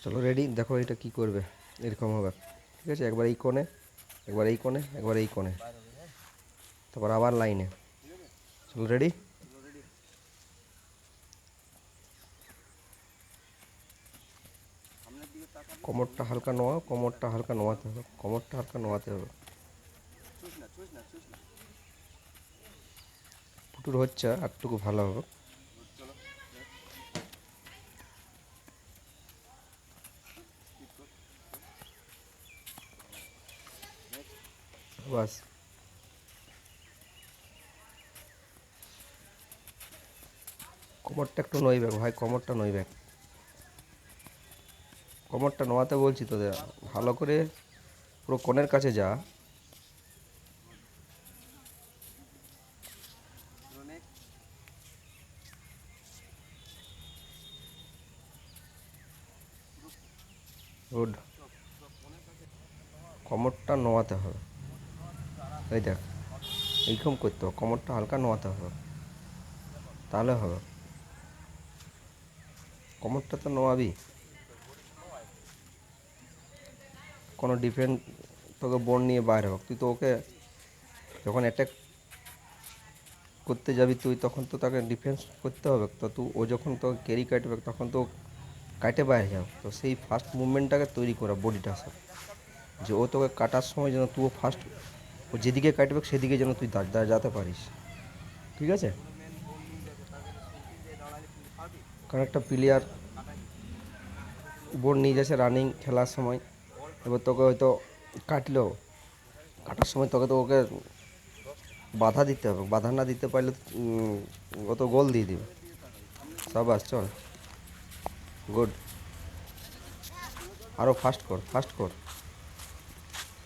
চলো রেডি, দেখো এটা কি করবে। এরকম হবে, ঠিক আছে? একবার এই কোণে, একবার এই কোণে, একবার এই কোণে, তারপর আবার লাইনে। চলো রেডি। কোমরটা হালকা নোয়াও, কোমরটা হালকা নোয়াতে হবে, কোমরটা হালকা নোয়াতে হবে। ফুটুর হচ্ছে আরটুকু ভালো হবে। বাস, কোমরটা একটু নইবে ভাই, কোমরটা নইবে, কোমরটা নোয়াতে বলছি তোদের। ভালো করে পুরো কোণের কাছে যা। গুড। কোমরটা নোয়াতে হবে, এই দেখ, এইরকম করতে হবে, কোমরটা হালকা নোয়াতে হবে, তাহলে হবে। কোমরটা তো নোয়াবি, কোনো ডিফেন্স তোকে বোন নিয়ে বাইরে হোক, তুই তো ওকে যখন অ্যাটাক করতে যাবি তুই, তখন তো তাকে ডিফেন্স করতে হবে। তো তুই, ও যখন তোকে ক্যারি কাটবে তখন তো কাটে বাইরে যাও, তো সেই ফার্স্ট মুভমেন্টটাকে তৈরি করা বডিটা সব, যে ও তোকে কাটার সময় যেন তুইও ফার্স্ট, ও যেদিকে কাটবে সেদিকে যেন তুই যেতে পারিস, ঠিক আছে? কারণ একটা প্লেয়ার বোর্ড নিয়ে যাচ্ছে রানিং খেলার সময়, এবার তোকে হয়তো কাটলো, কাটার সময় তোকে তো ওকে বাধা দিতে হবে, বাধা না দিতে পারলে ও তো গোল দিয়ে দিবে। সাবাস, চল, গুড। আরও ফাস্ট কর, ফাস্ট কর,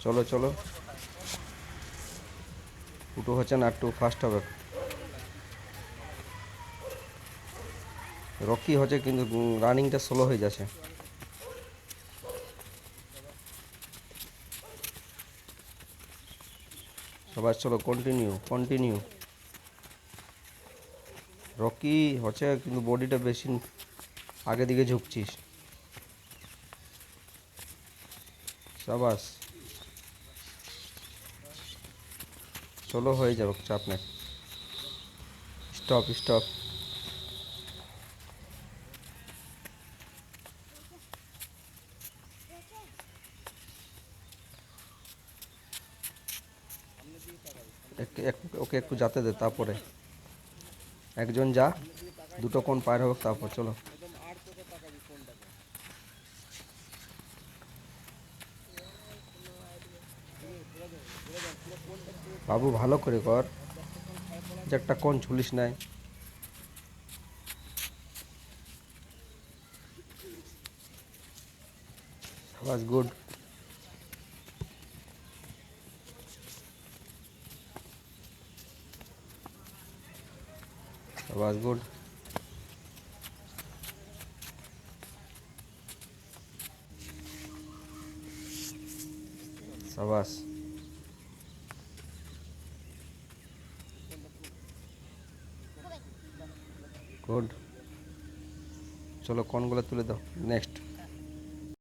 চলো চলো। ফুটো হচ্ছে না, একটু ফাস্ট হবে। রকি হচ্ছে কিন্তু রানিংটা স্লো হয়ে যাচ্ছে। সবাই চলো, কন্টিনিউ কন্টিনিউ। রকি হচ্ছে কিন্তু বডিটা বেশি আগে দিকে ঝুঁকছিস। সাবাস, চলো হয়ে যাবে, চাপ নেই। Stop stop. ওকে একটু যেতে দে, তারপরে একজন যা, দুটো কোণ পার হোক, তারপর চলো। বাবু ভালো করে কর, যে একটা কোণ ঝুলিস নাই। সাবাস, গুড। সাবাস, গুড। সাবাস, গুড। চলো কোণগুলো তুলে দাও, নেক্সট।